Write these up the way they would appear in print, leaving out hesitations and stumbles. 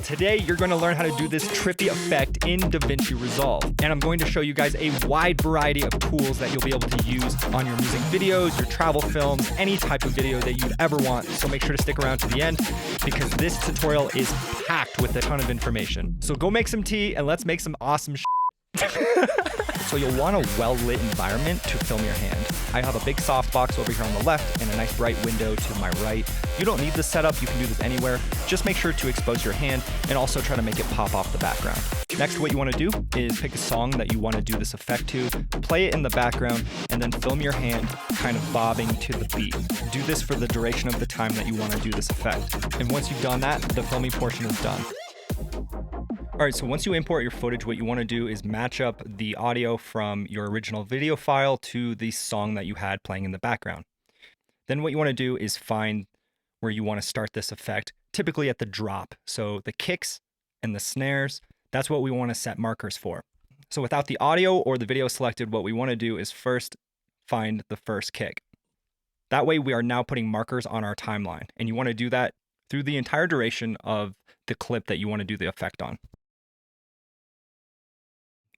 Today you're going to learn how to do this trippy effect in Davinci Resolve. And I'm going to show you guys a wide variety of tools that you'll be able to use on your music videos, your travel films, any type of video that you'd ever want. So make sure to stick around to the end because this tutorial is packed with a ton of information. So go make some tea and let's make some awesome So you'll want a well-lit environment to film your hand. I have a big softbox over here on the left and a nice bright window to my right. You don't need this setup, you can do this anywhere. Just make sure to expose your hand and also try to make it pop off the background. Next, what you want to do is pick a song that you want to do this effect to, play it in the background, and then film your hand kind of bobbing to the beat. Do this for the duration of the time that you want to do this effect. And once you've done that, the filming portion is done. All right, so once you import your footage, what you want to do is match up the audio from your original video file to the song that you had playing in the background. Then what you want to do is find where you want to start this effect, typically at the drop. So the kicks and the snares, that's what we want to set markers for. So without the audio or the video selected, what we want to do is first find the first kick. That way we are now putting markers on our timeline, and you want to do that through the entire duration of the clip that you want to do the effect on.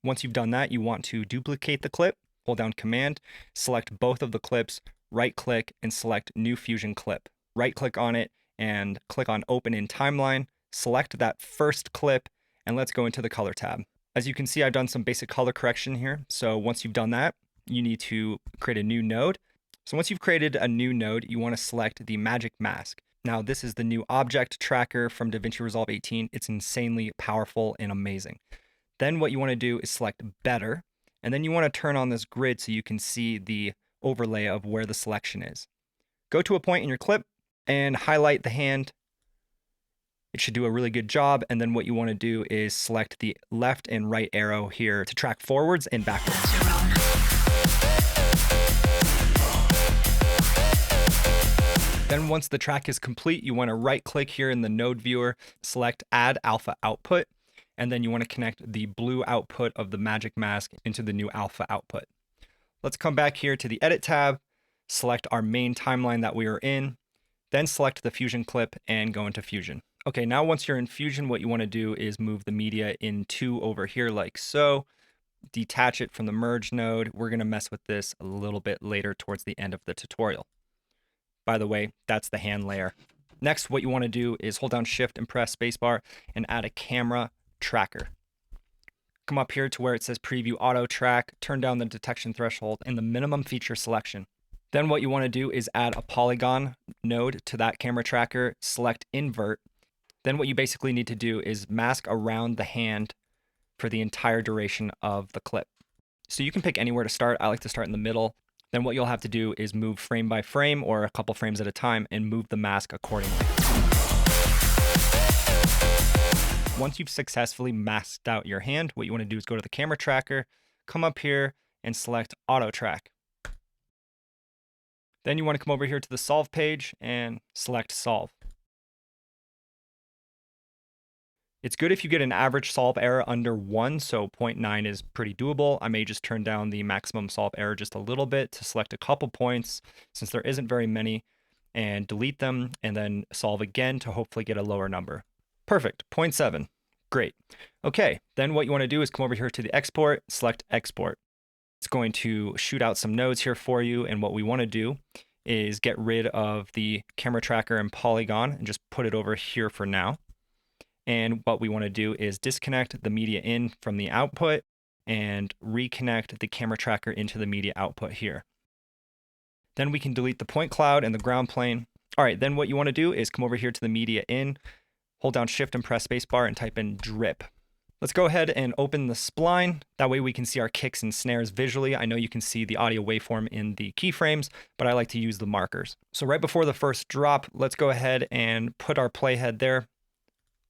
Once you've done that, you want to duplicate the clip, hold down Command, select both of the clips, right-click, and select New Fusion Clip. Right-click on it and click on Open in Timeline, select that first clip, and let's go into the Color tab. As you can see, I've done some basic color correction here. So once you've done that, you need to create a new node. So once you've created a new node, you want to select the Magic Mask. Now, this is the new object tracker from Davinci Resolve 18. It's insanely powerful and amazing. Then what you want to do is select Better, and then you want to turn on this grid so you can see the overlay of where the selection is. Go to a point in your clip and highlight the hand. It should do a really good job, and then what you want to do is select the left and right arrow here to track forwards and backwards. Then once the track is complete, you want to right-click here in the node viewer, select Add Alpha Output, and then you want to connect the blue output of the Magic Mask into the new alpha output. Let's come back here to the Edit tab, select our main timeline that we are in, then select the Fusion clip and go into Fusion. Okay, now once you're in Fusion, what you want to do is move the media into over here like so, detach it from the merge node. We're going to mess with this a little bit later towards the end of the tutorial. By the way, that's the hand layer. Next, what you want to do is hold down Shift and press spacebar and add a camera tracker. Come up here to where it says Preview Auto Track, turn down the detection threshold and the minimum feature selection. Then what you want to do is add a polygon node to that camera tracker, select Invert. Then what you basically need to do is mask around the hand for the entire duration of the clip. So you can pick anywhere to start. I like to start in the middle. Then what you'll have to do is move frame by frame or a couple frames at a time and move the mask accordingly. Once you've successfully masked out your hand, what you want to do is go to the camera tracker, come up here and select Auto Track. Then you want to come over here to the Solve page and select Solve. It's good if you get an average solve error under 1, so 0.9 is pretty doable. I may just turn down the maximum solve error just a little bit to select a couple points, since there isn't very many, and delete them, and then solve again to hopefully get a lower number. Perfect, 0.7, great. Okay, then what you want to do is come over here to the export, select export. It's going to shoot out some nodes here for you, and what we want to do is get rid of the camera tracker and polygon and just put it over here for now. And what we want to do is disconnect the media in from the output and reconnect the camera tracker into the media output here. Then we can delete the point cloud and the ground plane. All right, then what you want to do is come over here to the media in, hold down Shift and press spacebar and type in drip. Let's go ahead and open the spline. That way we can see our kicks and snares visually. I know you can see the audio waveform in the keyframes, but I like to use the markers. So right before the first drop, let's go ahead and put our playhead there.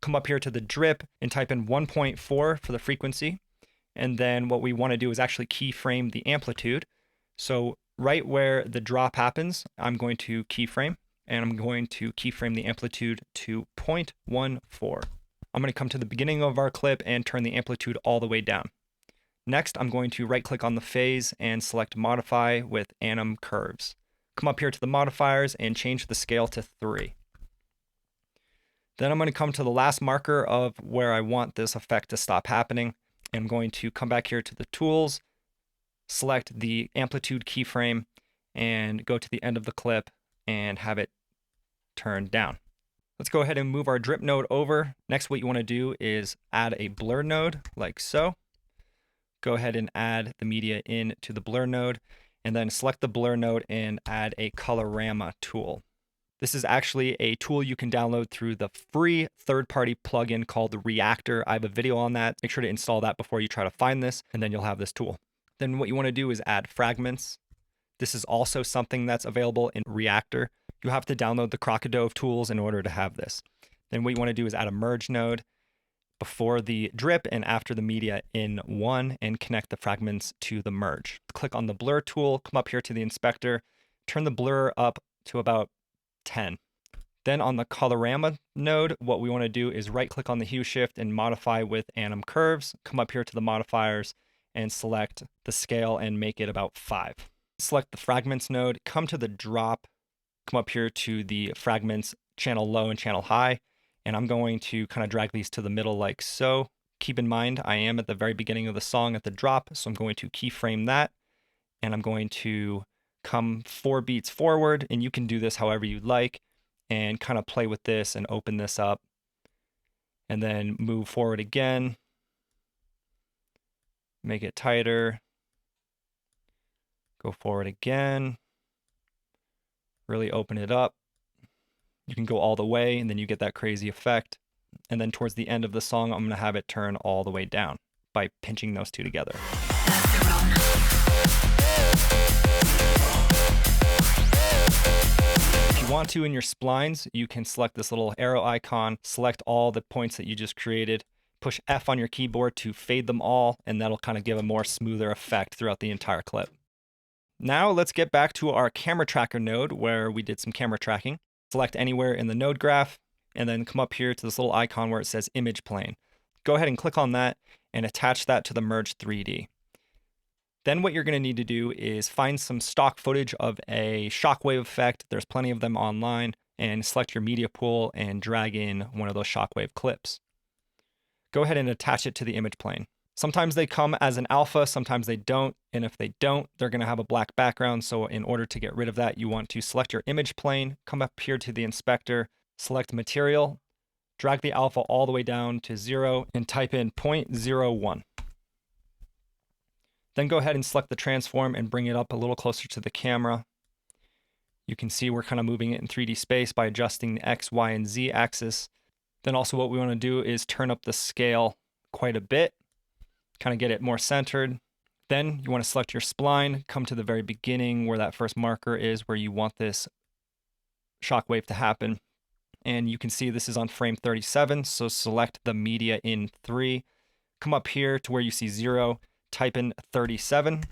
Come up here to the drip and type in 1.4 for the frequency. And then what we want to do is actually keyframe the amplitude. So right where the drop happens, I'm going to keyframe, and I'm going to keyframe the amplitude to 0.14. I'm going to come to the beginning of our clip and turn the amplitude all the way down. Next, I'm going to right-click on the phase and select Modify with Anim Curves. Come up here to the modifiers and change the scale to 3. Then I'm going to come to the last marker of where I want this effect to stop happening. I'm going to come back here to the tools, select the amplitude keyframe, and go to the end of the clip and have it turned down. Let's go ahead and move our drip node over. Next, what you want to do is add a blur node like so. Go ahead and add the media in to the blur node, and then select the blur node and add a Colorama tool. This is actually a tool you can download through the free third-party plugin called the Reactor. I have a video on that. Make sure to install that before you try to find this, and then you'll have this tool. Then what you want to do is add fragments. This is also something that's available in Reactor. You have to download the Crocodile tools in order to have this. Then what you want to do is add a merge node before the drip and after the media in one, and connect the fragments to the merge. Click on the blur tool, come up here to the inspector, turn the blur up to about 10. Then on the Colorama node, what we want to do is right click on the hue shift and modify with Anim Curves. Come up here to the modifiers and select the scale and make it about 5. Select the fragments node, come to the drop, come up here to the fragments channel low and channel high, and I'm going to kind of drag these to the middle like so. Keep in mind, I am at the very beginning of the song at the drop, so I'm going to keyframe that, and I'm going to come 4 beats forward, and you can do this however you like, and kind of play with this and open this up, and then move forward again, make it tighter, go forward again, really open it up. You can go all the way, and then you get that crazy effect. And then towards the end of the song, I'm going to have it turn all the way down by pinching those two together. If you want to, in your splines, you can select this little arrow icon, select all the points that you just created, push F on your keyboard to fade them all, and that'll kind of give a more smoother effect throughout the entire clip. Now let's get back to our camera tracker node where we did some camera tracking. Select anywhere in the node graph, and then come up here to this little icon where it says image plane. Go ahead and click on that and attach that to the Merge 3D. Then what you're going to need to do is find some stock footage of a shockwave effect. There's plenty of them online, and select your media pool and drag in one of those shockwave clips. Go ahead and attach it to the image plane. Sometimes they come as an alpha, sometimes they don't, and if they don't, they're going to have a black background. So in order to get rid of that, you want to select your image plane, come up here to the inspector, select material, drag the alpha all the way down to 0, and type in 0.01. Then go ahead and select the transform and bring it up a little closer to the camera. You can see we're kind of moving it in 3D space by adjusting the X, Y, and Z axis. Then also what we want to do is turn up the scale quite a bit, kind of get it more centered. Then you want to select your spline, come to the very beginning where that first marker is, where you want this shockwave to happen. And you can see this is on frame 37, so select the media in 3. Come up here to where you see 0, type in 37,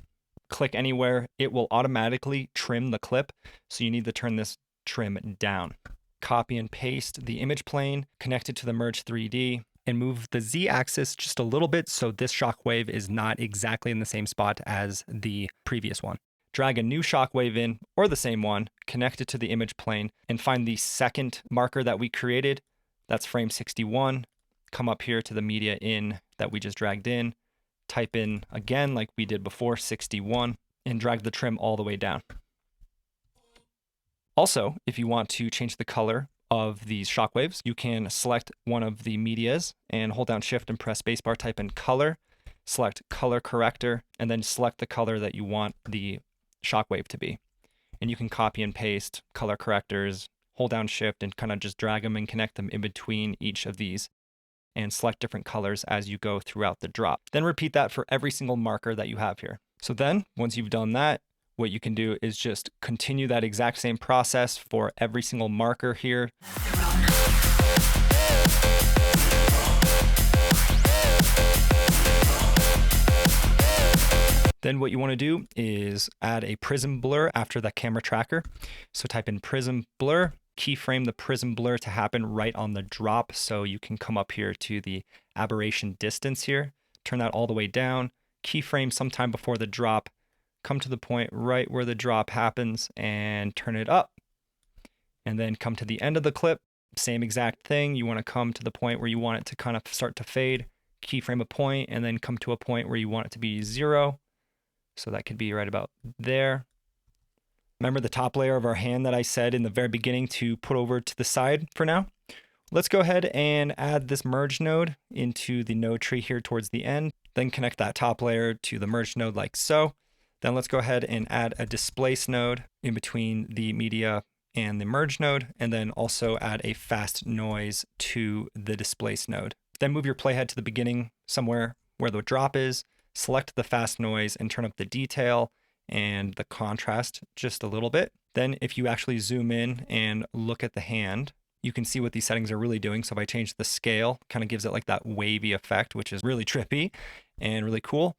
click anywhere. It will automatically trim the clip, so you need to turn this trim down. Copy and paste the image plane, connect it to the Merge 3D, and move the Z-axis just a little bit so this shockwave is not exactly in the same spot as the previous one. Drag a new shockwave in, or the same one, connect it to the image plane, and find the second marker that we created. That's frame 61. Come up here to the media in that we just dragged in, type in again like we did before, 61, and drag the trim all the way down. Also, if you want to change the color of these shockwaves, you can select one of the medias and hold down Shift and press spacebar, type in color, select color corrector, and then select the color that you want the shockwave to be. And you can copy and paste color correctors, hold down Shift, and kind of just drag them and connect them in between each of these, and select different colors as you go throughout the drop. Then repeat that for every single marker that you have here. So then, once you've done that, what you can do is just continue that exact same process for every single marker here. Then what you want to do is add a Prism Blur after the camera tracker. So type in Prism Blur, keyframe the Prism Blur to happen right on the drop. So you can come up here to the aberration distance here, turn that all the way down, keyframe sometime before the drop, come to the point right where the drop happens and turn it up. And then come to the end of the clip, Same exact thing. You want to come to the point where you want it to kind of start to fade, keyframe a point, and then come to a point where you want it to be 0. So that could be right about there. Remember the top layer of our hand that I said in the very beginning to put over to the side for now? Let's go ahead and add this merge node into the node tree here towards the end. Then connect that top layer to the merge node like so. Then let's go ahead and add a displace node in between the media and the merge node, and then also add a fast noise to the displace node. Then move your playhead to the beginning somewhere where the drop is, select the fast noise and turn up the detail and the contrast just a little bit. Then if you actually zoom in and look at the hand, you can see what these settings are really doing. So if I change the scale, kind of gives it like that wavy effect, which is really trippy and really cool.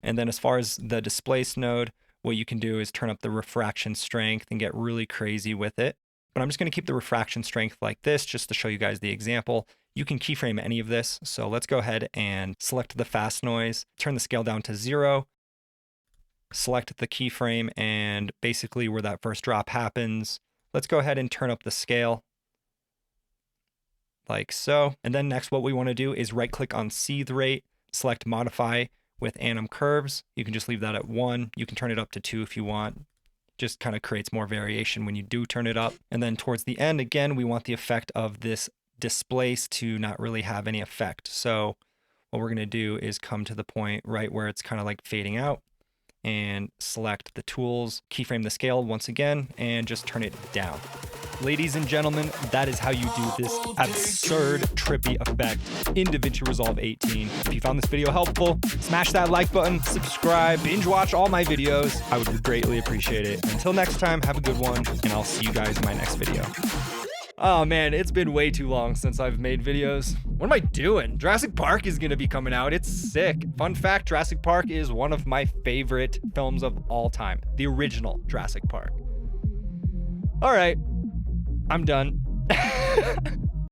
And then as far as the displace node, what you can do is turn up the refraction strength and get really crazy with it. But I'm just going to keep the refraction strength like this just to show you guys the example. You can keyframe any of this. So let's go ahead and select the fast noise, turn the scale down to 0, select the keyframe and basically where that first drop happens. Let's go ahead and turn up the scale like so. And then next what we want to do is right click on seethe rate, select modify with Anim Curves. You can just leave that at 1. You can turn it up to 2 if you want. Just kind of creates more variation when you do turn it up. And then towards the end, again, we want the effect of this displace to not really have any effect. So what we're going to do is come to the point right where it's kind of like fading out and select the tools, keyframe the scale once again, and just turn it down. Ladies and gentlemen, that is how you do this absurd, trippy effect in Davinci Resolve 18. If you found this video helpful, smash that like button, subscribe, binge watch all my videos. I would greatly appreciate it. Until next time, have a good one, and I'll see you guys in my next video. Oh man, it's been way too long since I've made videos. What am I doing? Jurassic Park is gonna be coming out. It's sick. Fun fact, Jurassic Park is one of my favorite films of all time. The original Jurassic Park. All right, I'm done.